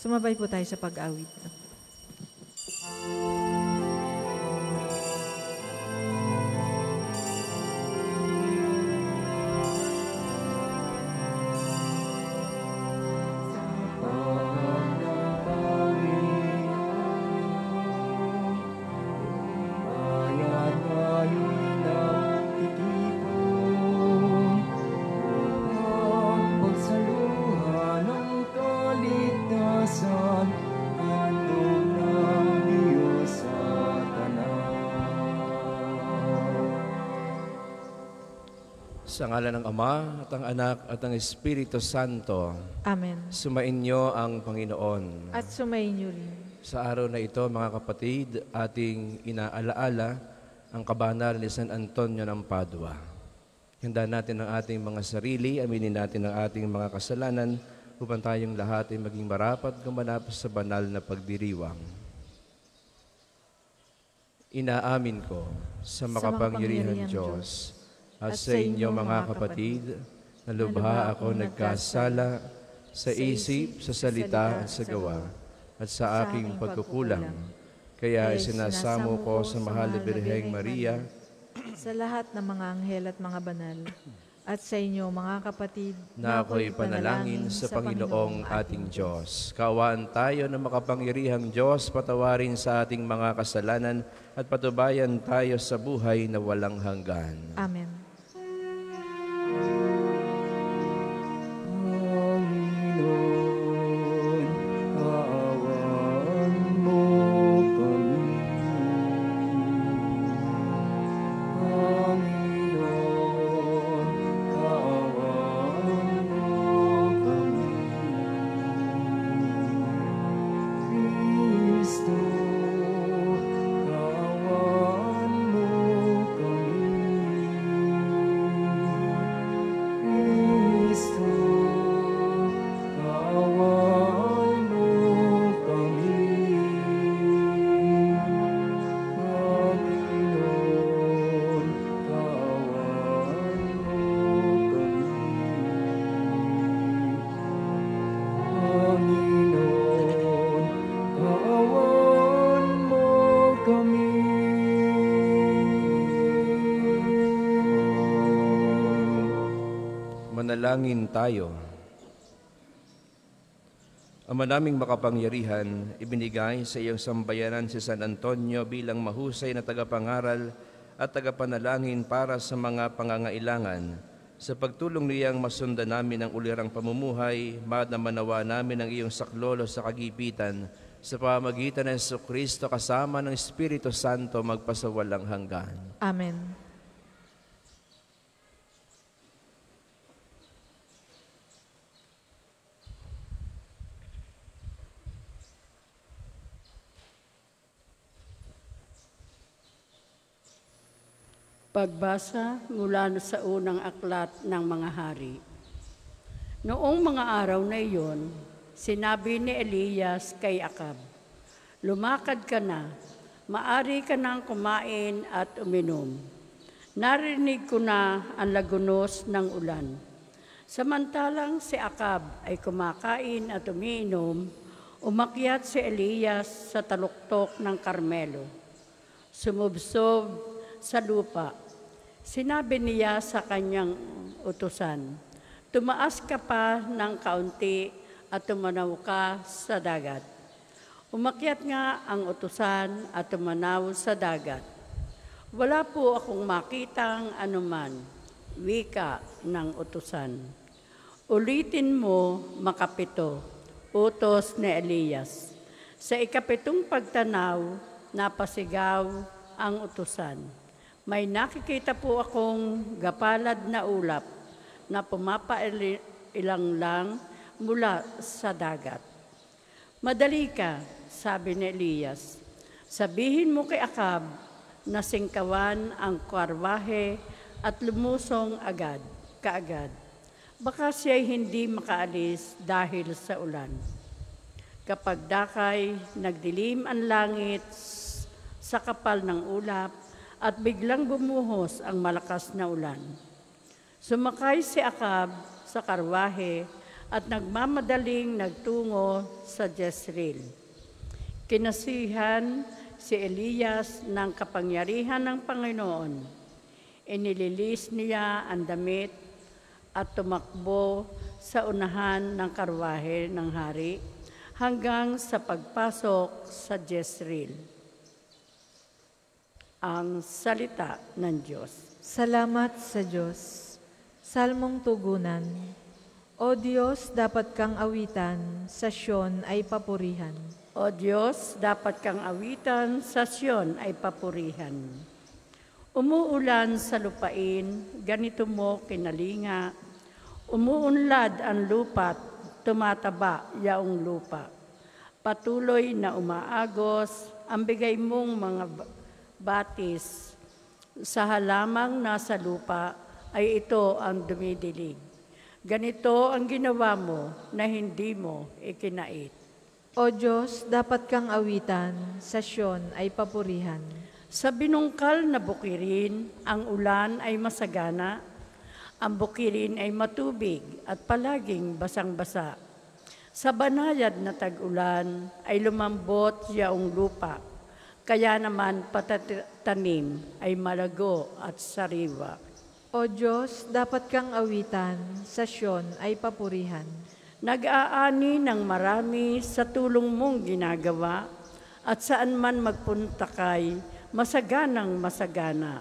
Sumabay po tayo sa pag-awit. Sa ngalan ng Ama, at ang Anak, at ang Espiritu Santo. Amen. Sumainyo ang Panginoon. At sumainyo rin. Sa araw na ito, mga kapatid, ating inaalaala ang kabanal ni San Antonio ng Padua. Handa natin ang ating mga sarili, aminin natin ang ating mga kasalanan, upang tayong lahat ay maging marapat gumanap sa banal na pagdiriwang. Inaamin ko sa makapangyarihang Diyos at sa inyo mga kapatid, na lubha ako nagkasala sa isip, sa salita at sa gawa, at sa aking pagkukulang. Kaya isinasamo ko sa mahal na Birheng Maria, sa lahat ng mga anghel at mga banal, at sa inyo mga kapatid, na ako'y panalangin sa Panginoong ating Diyos. Kaawaan tayo ng makapangyarihang Diyos, patawarin sa ating mga kasalanan, at patubayan tayo sa buhay na walang hanggan. Amen. Manalangin tayo. Ama naming makapangyarihan, ibinigay sa iyong sambayanan si San Antonio bilang mahusay na tagapangaral at tagapanalangin para sa mga pangangailangan. Sa pagtulong niyang masundan namin ang ulirang pamumuhay, madamanawa namin ang iyong saklolo sa kagipitan sa pamamagitan ng Jesucristo kasama ng Espiritu Santo magpasawalang hanggan. Amen. Pagbasa mula sa unang aklat ng mga hari. Noong mga araw na iyon, sinabi ni Elias kay Akab, "Lumakad ka na, maari ka nang kumain at uminom. Narinig ko na ang lagunos ng ulan." Samantalang si Akab ay kumakain at umiinom, umakyat si Elias sa taluktok ng Karmelo. Sumubsob sa lupa. Sinabi niya sa kanyang utusan, "Tumaas ka pa ng kaunti at tumanaw ka sa dagat." Umakyat nga ang utusan at tumanaw sa dagat. "Wala po akong makitang anuman," wika ng utusan. "Ulitin mo, makapito," utos ni Elias. Sa ikapitong pagtanaw, napasigaw ang utusan. "May nakikita po akong gapalad na ulap na pumapailang lang mula sa dagat." "Madali ka," sabi ni Elias. "Sabihin mo kay Akab na singkawan ang karwahe at lumusong kaagad. Baka siya'y hindi makaalis dahil sa ulan." Kapag dakay, nagdilim ang langit sa kapal ng ulap, at biglang bumuhos ang malakas na ulan. Sumakay si Akab sa karwahe at nagmamadaling nagtungo sa Jezreel. Kinasihan si Elias ng kapangyarihan ng Panginoon. Inililis niya ang damit at tumakbo sa unahan ng karwahe ng hari hanggang sa pagpasok sa Jezreel. Ang salita ng Diyos. Salamat sa Diyos. Salmong tugunan. O Diyos, dapat kang awitan, sa Siyon ay papurihan. O Diyos, dapat kang awitan, sa Siyon ay papurihan. Umuulan sa lupain, ganito mo kinalinga. Umuunlad ang lupa't tumataba yaong lupa. Patuloy na umaagos ang bigay mong mga batis. Sa halamang nasa lupa ay ito ang dumidilig. Ganito ang ginawa mo na hindi mo ikinait. O Diyos, dapat kang awitan, sa Siyon ay papurihan. Sa binungkal na bukirin, ang ulan ay masagana, ang bukirin ay matubig at palaging basang-basa. Sa banayad na tag-ulan ay lumambot yaong lupa, kaya naman patatanim ay malago at sariwa. O Diyos, dapat kang awitan, sa Siyon ay papurihan. Nag-aani ng marami sa tulong mong ginagawa, at saan man magpunta kay masaganang masagana.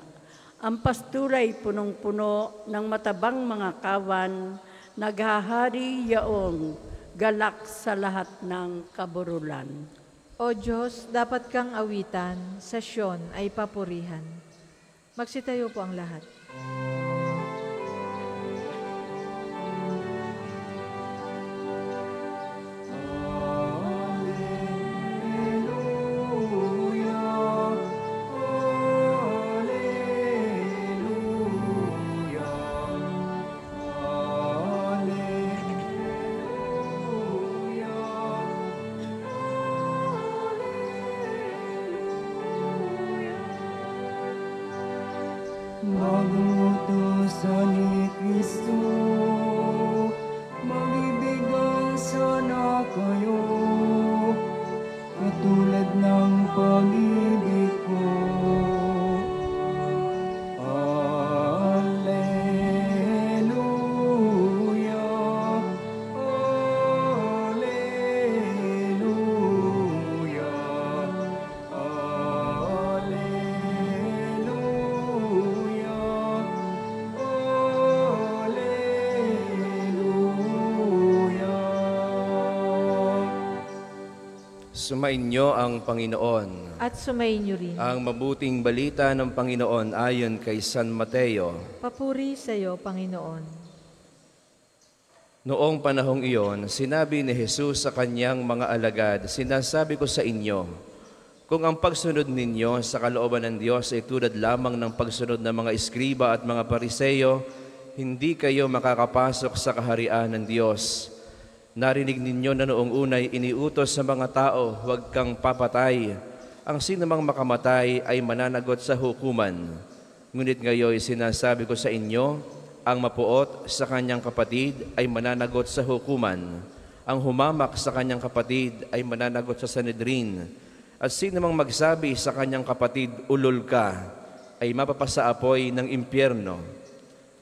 Ang pasturay punong-puno ng matabang mga kawan, naghahari yaong galak sa lahat ng kaburulan. O Diyos, dapat kang awitan, sa Siyon ay papurihan. Magsitayo po ang lahat. Magutusan ni Kristo, magibigay sana kayo, katulad ng pag-ibig ko. Alleluia, Alleluia, Sumainyo ang Panginoon. At sumayin niyo rin. Ang mabuting balita ng Panginoon ayon kay San Mateo. Papuri sa iyo, Panginoon. Noong panahong iyon, sinabi ni Jesus sa kanyang mga alagad, "Sinasabi ko sa inyo, kung ang pagsunod ninyo sa kalooban ng Diyos ay tulad lamang ng pagsunod ng mga eskriba at mga pariseyo, hindi kayo makakapasok sa kaharian ng Diyos. Narinig ninyo na noong unay iniutos sa mga tao, huwag kang papatay. Ang sinumang makamatay ay mananagot sa hukuman. Ngunit ngayon sinasabi ko sa inyo, ang mapuot sa kanyang kapatid ay mananagot sa hukuman. Ang humamak sa kanyang kapatid ay mananagot sa Sanhedrin. At sinumang magsabi sa kanyang kapatid, ulol ka, ay mapapasaapoy ng impyerno.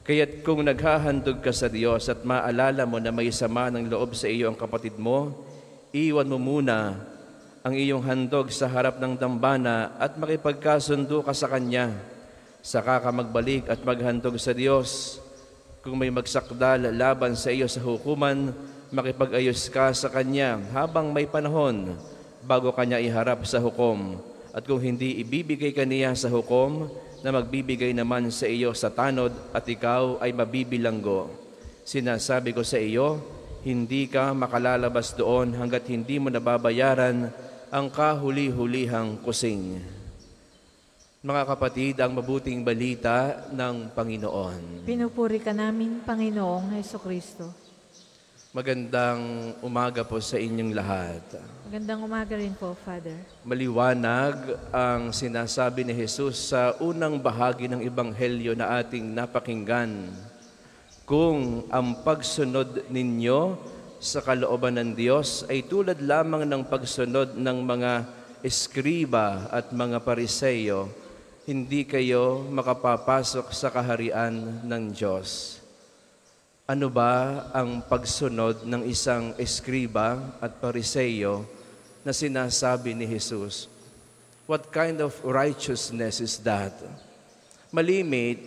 Kaya't kung naghahandog ka sa Diyos at maalala mo na may sama ng loob sa iyo ang kapatid mo, iwan mo muna ang iyong handog sa harap ng dambana at makipagkasundo ka sa Kanya. Saka ka magbalik at maghandog sa Diyos. Kung may magsakdal laban sa iyo sa hukuman, makipag-ayos ka sa Kanya habang may panahon bago Kanya iharap sa hukom. At kung hindi ibibigay ka niya sa hukom, na magbibigay naman sa iyo sa tanod at ikaw ay mabibilanggo. Sinasabi ko sa iyo, hindi ka makalalabas doon hanggat hindi mo nababayaran ang kahuli-hulihang kusing." Mga kapatid, ang mabuting balita ng Panginoon. Pinupuri ka namin, Panginoong Hesukristo. Magandang umaga po sa inyong lahat. Magandang umaga rin po, Father. Maliwanag ang sinasabi ni Jesus sa unang bahagi ng Ebanghelyo na ating napakinggan. Kung ang pagsunod ninyo sa kalooban ng Diyos ay tulad lamang ng pagsunod ng mga eskriba at mga pariseyo, hindi kayo makapapasok sa kaharian ng Diyos. Ano ba ang pagsunod ng isang eskriba at pariseyo na sinasabi ni Jesus? What kind of righteousness is that? Malimit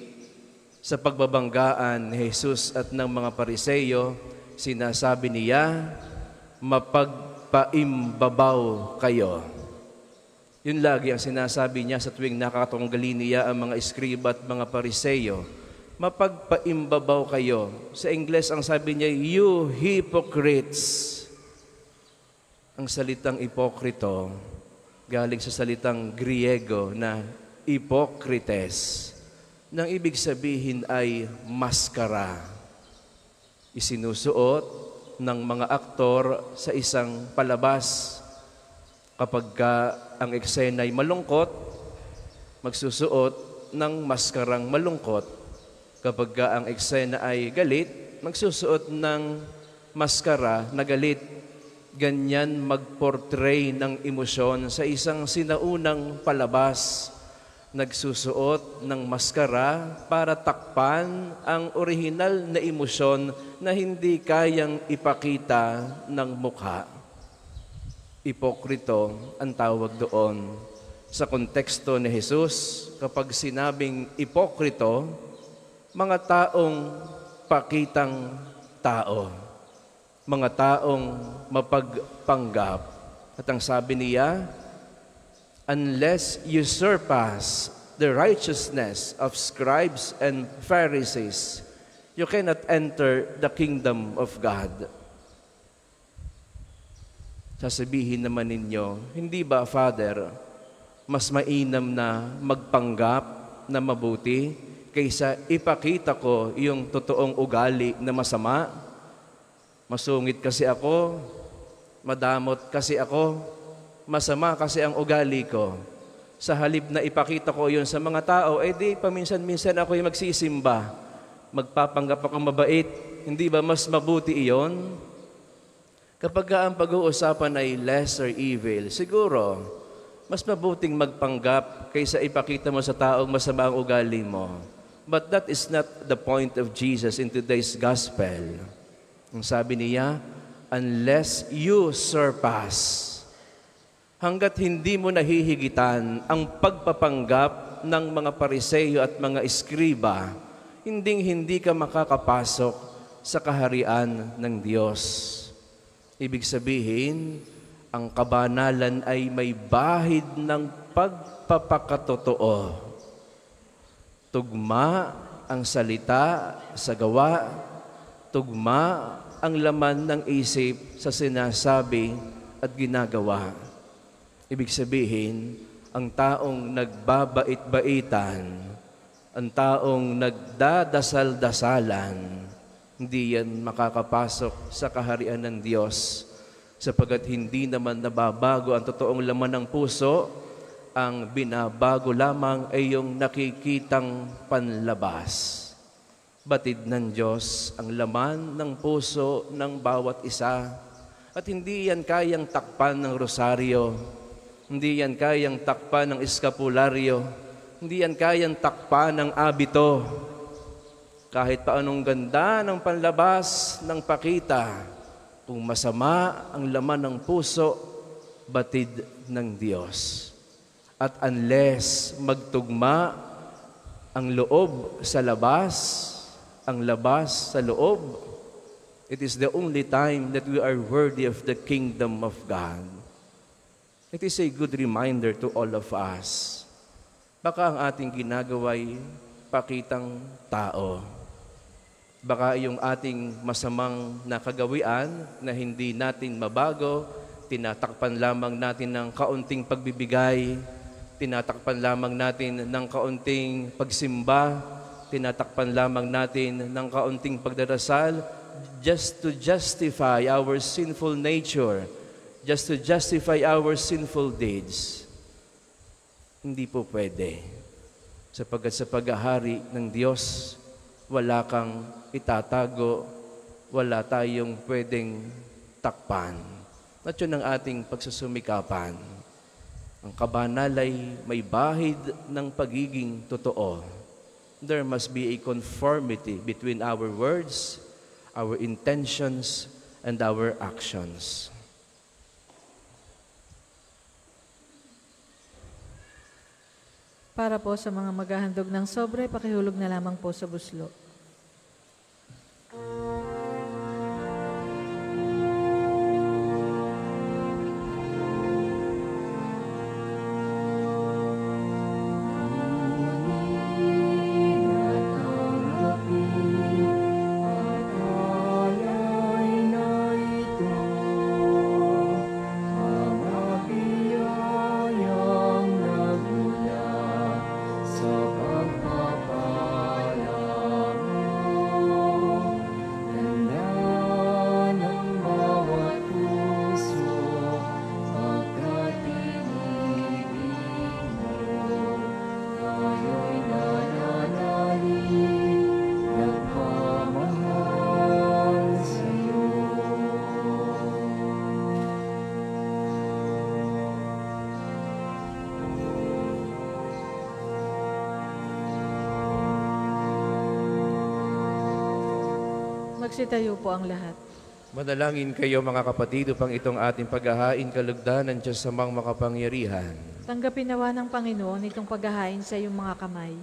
sa pagbabanggaan ni Jesus at ng mga pariseyo, sinasabi niya, mapagpaimbabaw kayo. Yun lagi ang sinasabi niya sa tuwing nakakatunggali niya ang mga eskriba at mga pariseyo. Mapagpaimbabaw kayo. Sa Ingles, ang sabi niya, you hypocrites. Ang salitang ipokrito, galing sa salitang Griego na ipokrites, nang ibig sabihin ay maskara. Isinusuot ng mga aktor sa isang palabas. Kapag ang eksena ay malungkot, magsusuot ng maskarang malungkot. Kapag ang eksena ay galit, magsusuot ng maskara na galit. Ganyan mag-portray ng emosyon sa isang sinaunang palabas. Nagsusuot ng maskara para takpan ang orihinal na emosyon na hindi kayang ipakita ng mukha. Ipokrito ang tawag doon. Sa konteksto ni Jesus, kapag sinabing ipokrito, mga taong pakitang tao, mga taong mapagpanggap. At ang sabi niya, unless you surpass the righteousness of scribes and Pharisees, you cannot enter the kingdom of God. Sasabihin naman ninyo, hindi ba, Father, mas mainam na magpanggap na mabuti kaysa ipakita ko yung totoong ugali na masama? Masungit kasi ako, madamot kasi ako, masama kasi ang ugali ko. Sa halip na ipakita ko yun sa mga tao, di paminsan-minsan ako yung magsisimba. Magpapanggap akong mabait. Hindi ba mas mabuti iyon? Kapag ang pag-uusapan ay lesser evil, siguro, mas mabuting magpanggap kaysa ipakita mo sa taong masama ang ugali mo. But that is not the point of Jesus in today's gospel. Ang sabi niya, unless you surpass, hanggat hindi mo nahihigitan ang pagpapanggap ng mga pariseyo at mga eskriba, hindi ka makakapasok sa kaharian ng Diyos. Ibig sabihin, ang kabanalan ay may bahid ng pagpapakatotoo. Tugma ang salita sa gawa, tugma ang laman ng isip sa sinasabi at ginagawa. Ibig sabihin, ang taong nagbabait-baitan, ang taong nagdadasal-dasalan, hindi yan makakapasok sa kaharian ng Diyos sapagkat hindi naman nababago ang totoong laman ng puso. Ang binabago lamang ay yung nakikitang panlabas. Batid ng Diyos ang laman ng puso ng bawat isa. At hindi yan kayang takpan ng rosaryo. Hindi yan kayang takpan ng eskapularyo. Hindi yan kayang takpan ng abito. Kahit paanong ganda ng panlabas ng pakita, kung masama ang laman ng puso, batid ng Diyos. At unless magtugma ang loob sa labas, ang labas sa loob, it is the only time that we are worthy of the kingdom of God. It is a good reminder to all of us. Baka ang ating ginagawa'y pakitang tao. Baka yung ating masamang nakagawian na hindi natin mabago, tinatakpan lamang natin ng kaunting pagbibigay, tinatakpan lamang natin ng kaunting pagsimba, tinatakpan lamang natin ng kaunting pagdarasal just to justify our sinful nature, just to justify our sinful deeds. Hindi po pwede. Sapagkat sa paghahari ng Diyos, wala kang itatago, wala tayong pwedeng takpan. At yun ang ating pagsusumikapan. Ang kabanalay may bahid ng pagiging totoo. There must be a conformity between our words, our intentions, and our actions. Para po sa mga maghahandog ng sobre, pakihulog na lamang po sa buslo. Magsitayo po ang lahat. Manalangin kayo mga kapatid upang itong ating paghahain kalugdanan Diyos sa mga makapangyarihan. Tanggapin nawa ng Panginoon itong paghahain sa iyong mga kamay,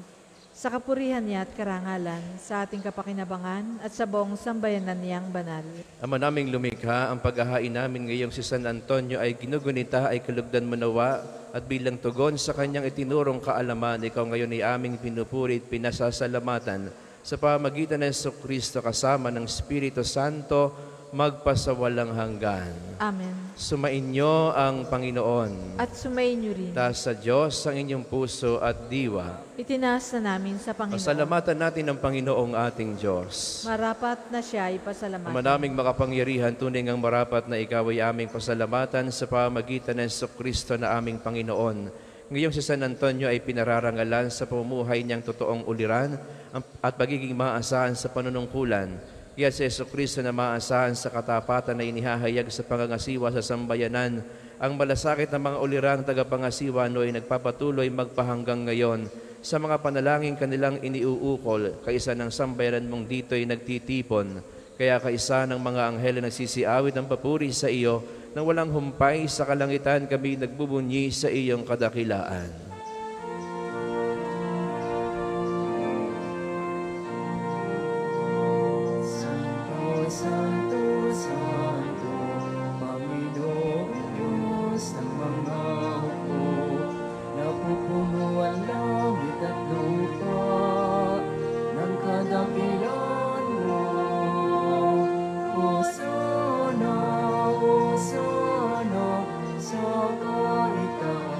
sa kapurihan niya at karangalan, sa ating kapakinabangan at sa buong sambayanan niyang banal. Ama naming lumikha, ang paghahain namin ngayong si San Antonio ay ginugunita ay kalugdan manawa at bilang tugon sa kanyang itinurong kaalaman, ikaw ngayon ay aming pinupuri at pinasasalamatan sa pamagitan ng Jesucristo kasama ng Espiritu Santo, magpasawalang hanggan. Amen. Sumainyo ang Panginoon. At sumainyo rin. Taas sa Diyos ang inyong puso at diwa. Itinaas na namin sa Panginoon. Pasalamatan natin ang Panginoong ating Diyos. Marapat na siya ay pasalamatan. Ama naming makapangyarihan, tunay ngang marapat na ikaw ay aming pasalamatan sa pamagitan ng Jesucristo na aming Panginoon. Ngayong si San Antonio ay pinararangalan sa pamumuhay niyang totoong uliran at pagiging maasahan sa panunungkulan. Kaya si Jesucristo na maasahan sa katapatan na inihahayag sa pangangasiwa sa sambayanan. Ang malasakit ng mga ulirang tagapangasiwa no ay nagpapatuloy magpahanggang ngayon sa mga panalangin kanilang iniuukol. Kaisa ng sambayanan mong dito ay nagtitipon. Kaya kaisa ng mga anghel na nagsisiawit ng papuri sa iyo, nang walang humpay sa kalangitan kami nagbubunyi sa iyong kadakilaan. Santo, Santo, Santo, Panginoong Diyos ng mga hukbo, napupuno ang langit at lupa ng kadakilaan mo. Hosana, Hosana, sa kaitaasan.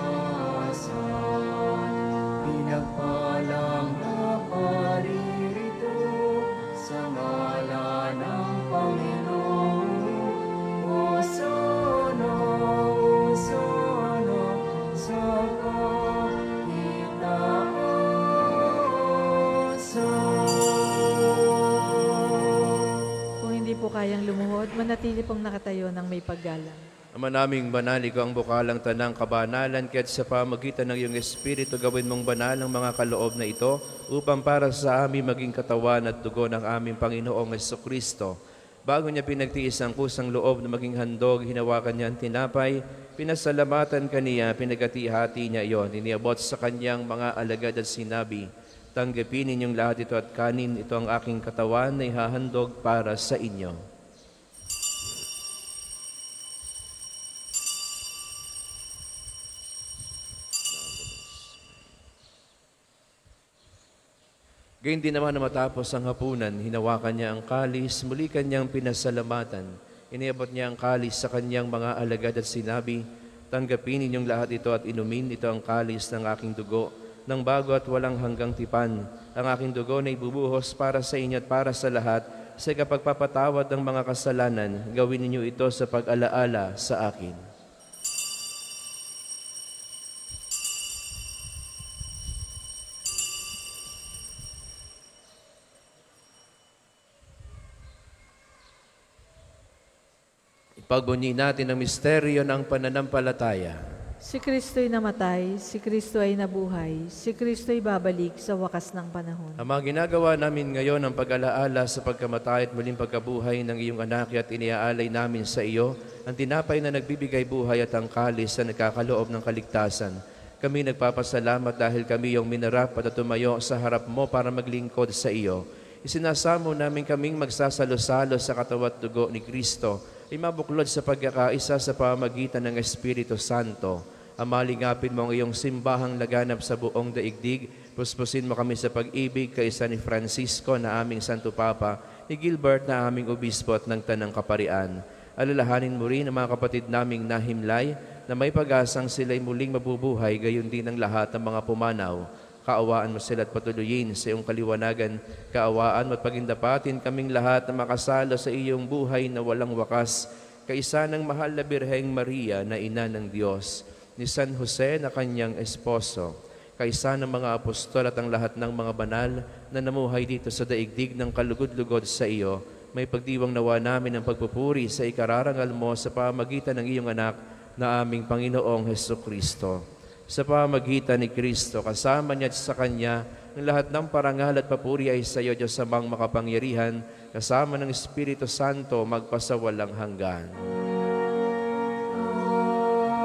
Pinagpalang na paririto sa ngalan ng Panginoon. Hosana, Hosana, sa kaitaasan. Kung hindi po kayang lumuhod, manatili pong nakatayo ng may paggalang. Ama naming banal, ikaw ang bukalang tanang kabanalan, kaya't sa pamagitan ng iyong Espiritu gawin mong banal ang mga kaloob na ito upang para sa amin maging katawan at dugo ng aming Panginoong Jesucristo. Bago niya pinagtiis ang kusang loob na maging handog, hinawakan niya ang tinapay, pinasalamatan kaniya, pinagati-hati niya iyon, iniabot sa kanyang mga alagad at sinabi, tanggapin ninyong lahat ito at kanin, ito ang aking katawan na ihahandog para sa inyo. Gayun din naman na matapos ang hapunan, hinawakan niya ang kalis, muli kanyang pinasalamatan. Iniabot niya ang kalis sa kanyang mga alagad at sinabi, tanggapin ninyong lahat ito at inumin, ito ang kalis ng aking dugo, ng bago at walang hanggang tipan. Ang aking dugo na ibubuhos para sa inyo at para sa lahat, sa kapagpapatawad ng mga kasalanan, gawin ninyo ito sa pag-alaala sa akin. Pagbunyi natin ang misteryo ng pananampalataya. Si Kristo'y namatay, si Kristo ay nabuhay, si Kristo'y babalik sa wakas ng panahon. Ang mga ginagawa namin ngayon ang pag-alaala sa pagkamatay at muling pagkabuhay ng iyong anak at iniaalay namin sa iyo ang tinapay na nagbibigay buhay at ang kalis na nagkakaloob ng kaligtasan. Kami nagpapasalamat dahil kami yung minarap at tumayo sa harap mo para maglingkod sa iyo. Isinasamo namin kaming magsasalo-salo sa katawan at dugo ni Kristo ay mabuklod sa pagkakaisa sa pamamagitan ng Espiritu Santo. Amalingapin mo ang iyong simbahang laganap sa buong daigdig. Puspusin mo kami sa pag-ibig kaisa ni Francisco na aming Santo Papa, ni Gilbert na aming Obispo at ng Tanang Kaparian. Alalahanin mo rin ang mga kapatid naming nahimlay na may pag-asang sila'y muling mabubuhay, gayon din ang lahat ng mga pumanaw. Kaawaan mo sila at patuloyin sa iyong kaliwanagan. Kaawaan mo at pagindapatin kaming lahat na makasalo sa iyong buhay na walang wakas, kaisa ng mahal na Birheng Maria na ina ng Diyos, ni San Jose na kanyang esposo, kaisa ng mga apostol at ang lahat ng mga banal na namuhay dito sa daigdig ng kalugod-lugod sa iyo. May pagdiwang nawa namin ang pagpupuri sa ikararangal mo sa pamagitan ng iyong anak na aming Panginoong Hesukristo. Sa pamagitan ni Kristo, kasama niya at sa Kanya, ang lahat ng parangal at papuri ay sa iyo, Diyos amang makapangyarihan, kasama ng Espiritu Santo, magpasawalang hanggan.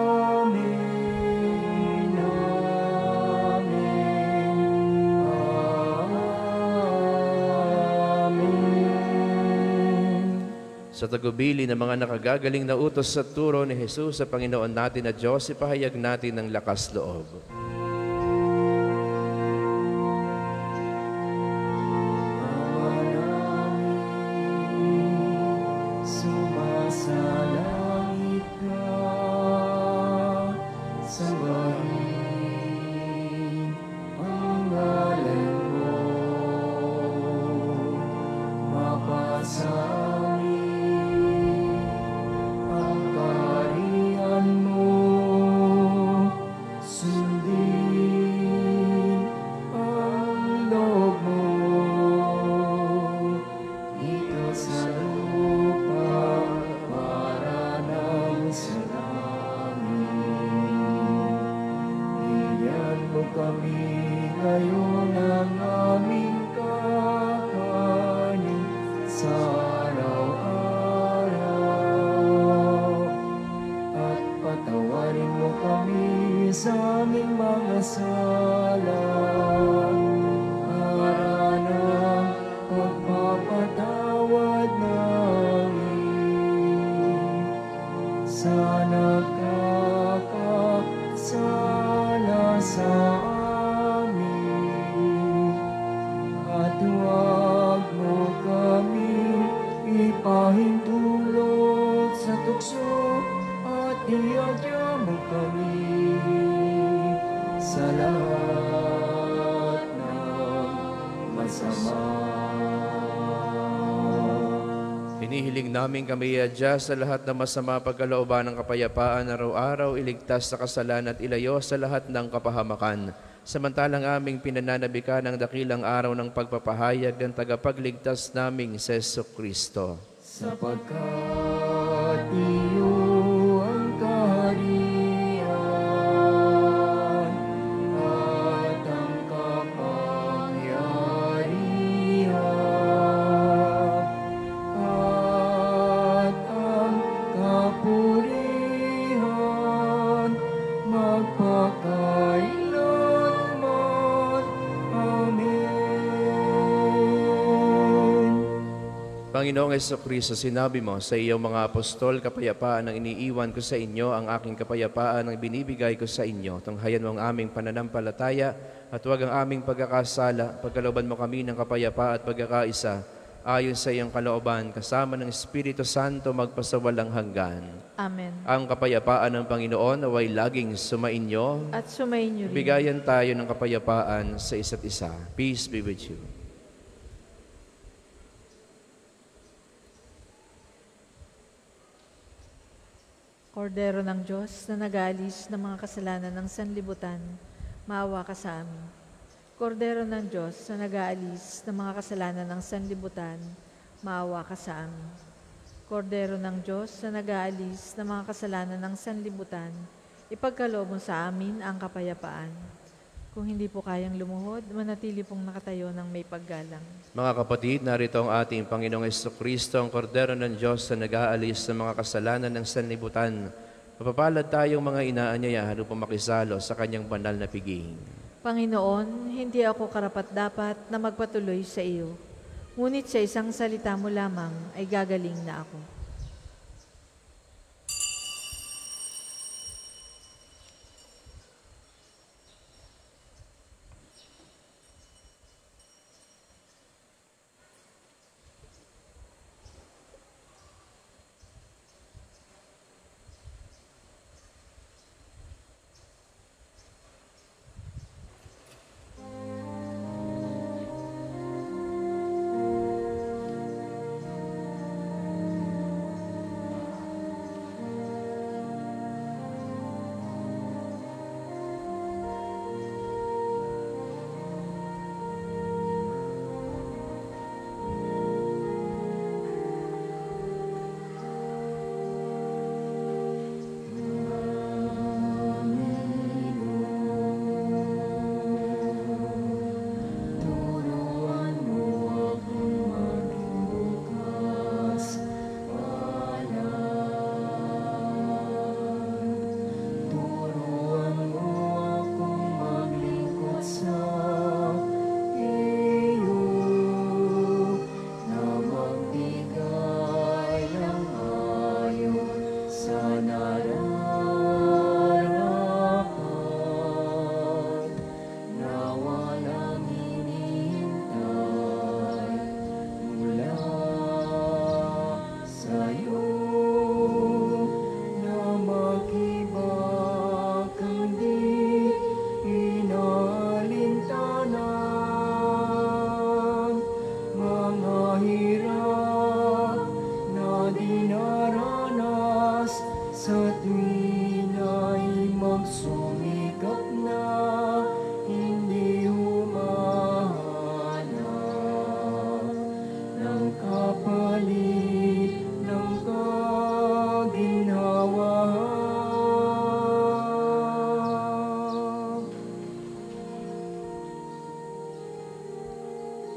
Amen. Amen. Sa tagubili ng mga nakagagaling na utos sa turo ni Jesus sa Panginoon natin na Diyos, ipahayag natin ng lakas loob. Ama namin, sumasalangit ka, sambahin ang ngalan mo, mapasa ang kaharian mo, sundin ang loob mo, dito sa lupa para nang sa langit. Bigyan mo kami ngayon ng aming kakanin sa araw-araw, at patawarin mo kami sa aming mga sala, para ng pagpapatawad namin sa nakakasala sa amin, at huwag mo kaming ipahintulot sa tukso, at iadya mo kami sa lahat ng masama. Hinihiling namin kami iadya sa lahat ng masama, pagkalooban ng kapayapaan, araw-araw iligtas sa kasalan at ilayo sa lahat ng kapahamakan. Samantalang aming pinananabikan ang dakilang araw ng pagpapahayag ng tagapagligtas naming si Jesucristo. Sapagkat iyo ang kaharian at ang kapangyarihan at ang kapurihan magpakailanman. Amen. Panginoong Jesucristo, sinabi mo sa iyong mga apostol, kapayapaan ang iniiwan ko sa inyo, ang aking kapayapaan ang binibigay ko sa inyo. Tunghayan mo ang aming pananampalataya at huwag ang aming pagkakasala. Pagkalooban mo kami ng kapayapaan at pagkakaisa, ayon sa iyong kalooban, kasama ng Espiritu Santo, magpasawalang hanggan. Amen. Ang kapayapaan ng Panginoon naway laging sumainyo. At sumainyo rin. Bigayan tayo ng kapayapaan sa isa't isa. Peace be with you. Kordero ng Diyos na nag-aalis ng mga kasalanan ng sanlibutan, maawa ka sa amin. Kordero ng Diyos na nag-aalis ng mga kasalanan ng sanlibutan, maawa ka sa amin. Kordero ng Diyos na nag-aalis ng mga kasalanan ng sanlibutan, ipagkaloob mo sa amin ang kapayapaan. Kung hindi po kayang lumuhod, manatili pong nakatayo ng may paggalang. Mga kapatid, narito ang ating Panginoong Jesucristo, ang Kordero ng Diyos na nag-aalis ng mga kasalanan ng sanlibutan. Mapapalad tayong mga inaanyayahan upang makisalo sa kanyang banal na piging. Panginoon, hindi ako karapat-dapat na magpatuloy sa iyo. Ngunit sa isang salita mo lamang ay gagaling na ako.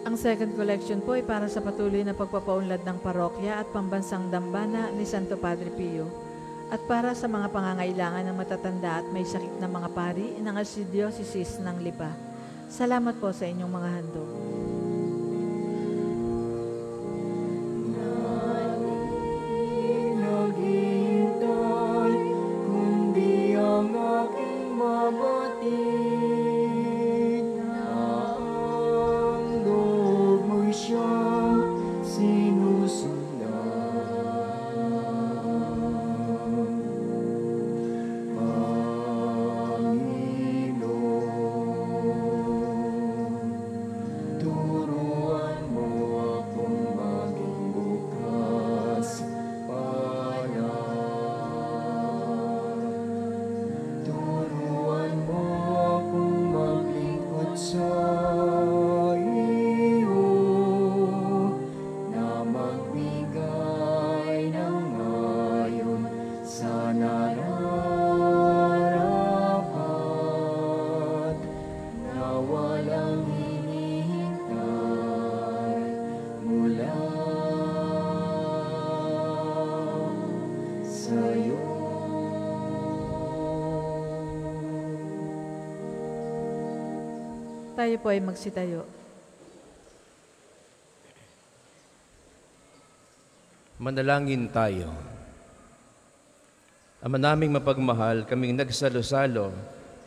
Ang second collection po ay para sa patuloy na pagpapaunlad ng parokya at pambansang dambana ni Santo Padre Pio at para sa mga pangangailangan ng matatanda at may sakit na mga pari ng Archdiocese ng Lipa. Salamat po sa inyong mga handog. Naghihintay, kundi ang aking mabatid na ang loob mo'y siyang sinusundan. Panginoon, turuan mo akong maging bukas palad. Turuan mo akong maglingkod sa iyo, na magbigay ng ngayon sa nararapat, na walang hinihintay mula sa'yo. Tayo po ay magsitayo. Manalangin tayo. Ama naming mapagmahal, kaming nagsalo-salo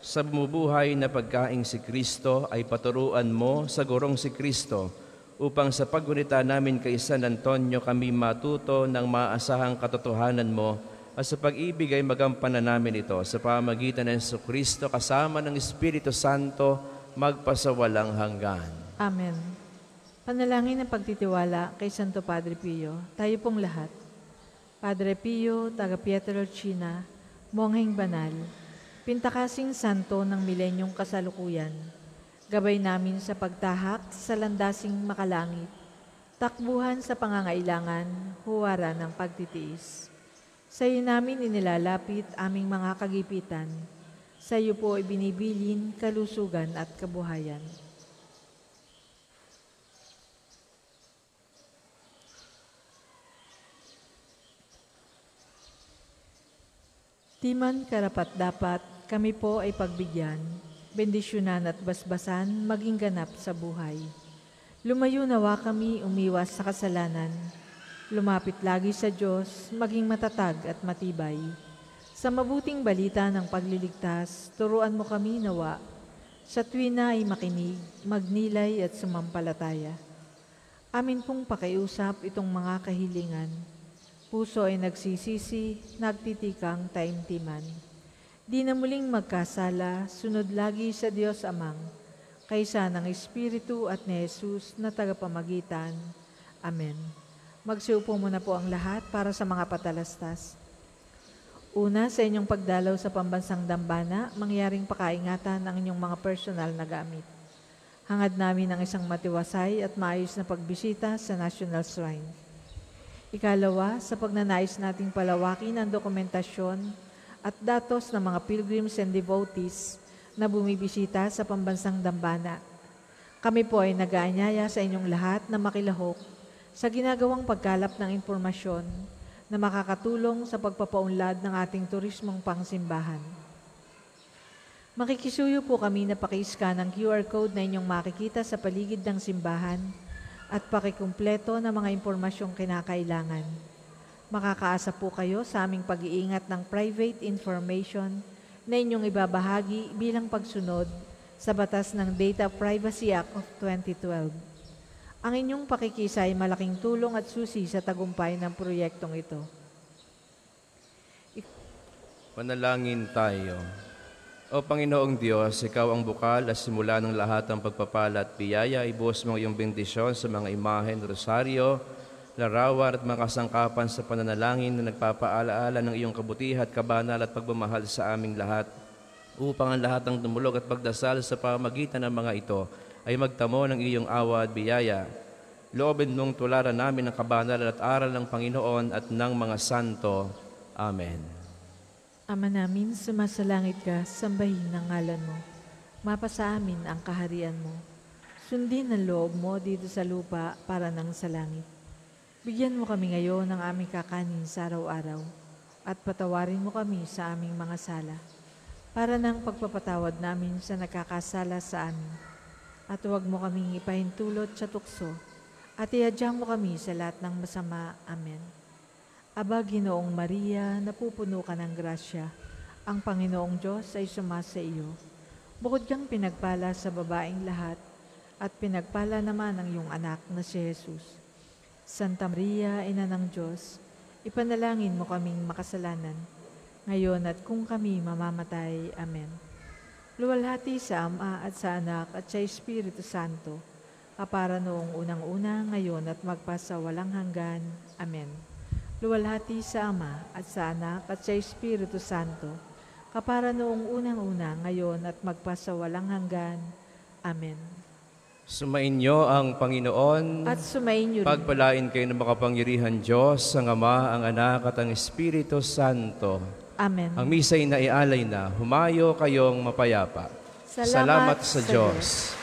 sa bumubuhay na pagkaing si Kristo ay paturuan mo sa gurong si Kristo upang sa paggunita namin kay San Antonio kami matuto ng maasahang katotohanan mo at sa pag-ibig ay magampanan namin ito sa pamagitan ng Jesucristo kasama ng Espiritu Santo magpasawalang hanggan. Amen. Panalangin ng pagtitiwala kay Santo Padre Pio. Tayo pong lahat. Padre Pio, taga Pietrelcina, Mongheng Banal, pintakasing santo ng milenyong kasalukuyan, gabay namin sa pagtahak sa landasing makalangit. Takbuhan sa pangangailangan, huwaran ng pagtitiis. Sa iyo namin inilalapit aming mga kagipitan. Sa iyo po ibinibilin kalusugan at kabuhayan. Di man karapat-dapat, kami po ay pagbigyan, bendisyonan at basbasan maging ganap sa buhay. Lumayo nawa kami umiwas sa kasalanan. Lumapit lagi sa Diyos, maging matatag at matibay. Sa mabuting balita ng pagliligtas, turuan mo kami nawa. Sa tuwina ay makinig, magnilay at sumampalataya. Amin pong pakiusap itong mga kahilingan. Puso ay nagsisisi, nagtitikang taimtiman. Di na muling magkasala, sunod lagi sa Diyos Amang, kaysa ng Espiritu at ni Jesus na tagapamagitan. Amen. Magsiupo muna po ang lahat para sa mga patalastas. Una, sa inyong pagdalaw sa pambansang dambana, mangyaring pakaingatan ang inyong mga personal na gamit. Hangad namin ang isang matiwasay at maayos na pagbisita sa National Shrine. Ikalawa, sa pagnanais nating palawakin ang dokumentasyon at datos ng mga pilgrims and devotees na bumibisita sa pambansang dambana. Kami po ay nag-aanyaya sa inyong lahat na makilahok sa ginagawang pagkalap ng impormasyon na makakatulong sa pagpapaunlad ng ating turismong pangsimbahan. Makikisuyo po kami na paki-scan ang QR code na inyong makikita sa paligid ng simbahan at pakikumpleto ng mga impormasyong kinakailangan. Makakaasa po kayo sa aming pag-iingat ng private information na inyong ibabahagi bilang pagsunod sa batas ng Data Privacy Act of 2012. Ang inyong pakikisa ay malaking tulong at susi sa tagumpay ng proyektong ito. Panalangin tayo. O Panginoong Diyos, Ikaw ang bukal at simula ng lahat ng pagpapala at biyaya. Ibuhos mo iyong bendisyon sa mga imahen, rosaryo, larawan at mga kasangkapan sa pananalangin na nagpapaalaala ng iyong kabutihan at kabanal at pagmamahal sa aming lahat, upang ang lahat ng dumulog at pagdasal sa pamamagitan ng mga ito ay magtamo ng iyong awa at biyaya. Loobin mong tularan namin ang kabanal at aral ng Panginoon at ng mga santo. Amen. Ama namin, sumasalangit ka, sambahin ang ngalan mo. Mapasa amin ang kaharian mo. Sundin ang loob mo dito sa lupa para nang sa langit. Bigyan mo kami ngayon ng aming kakanin sa araw-araw at patawarin mo kami sa aming mga sala para nang pagpapatawad namin sa nakakasala sa amin. At huwag mo kaming ipahintulot sa tukso at ihadyang mo kami sa lahat ng masama. Amen. Aba, Ginoong Maria, napupuno ka ng grasya. Ang Panginoong Diyos ay sumasa iyo. Bukod kang pinagpala sa babaeng lahat, at pinagpala naman ang iyong anak na si Jesus. Santa Maria, Ina ng Diyos, ipanalangin mo kaming makasalanan, ngayon at kung kami mamamatay. Amen. Luwalhati sa Ama at sa Anak at sa Espiritu Santo, kapara noong unang-una, ngayon at magpasawalang hanggan. Amen. Luwalhati sa Ama at sa Anak at sa Espiritu Santo, kapara noong unang-una, ngayon at magpasawalang hanggan. Amen. Sumainyo ang Panginoon. At sumainyo rin. Pagpalain kayo ng makapangyarihan Diyos, ang Ama, ang Anak at ang Espiritu Santo. Amen. Ang misa'y naialay na, humayo kayong mapayapa. Salamat sa Diyos.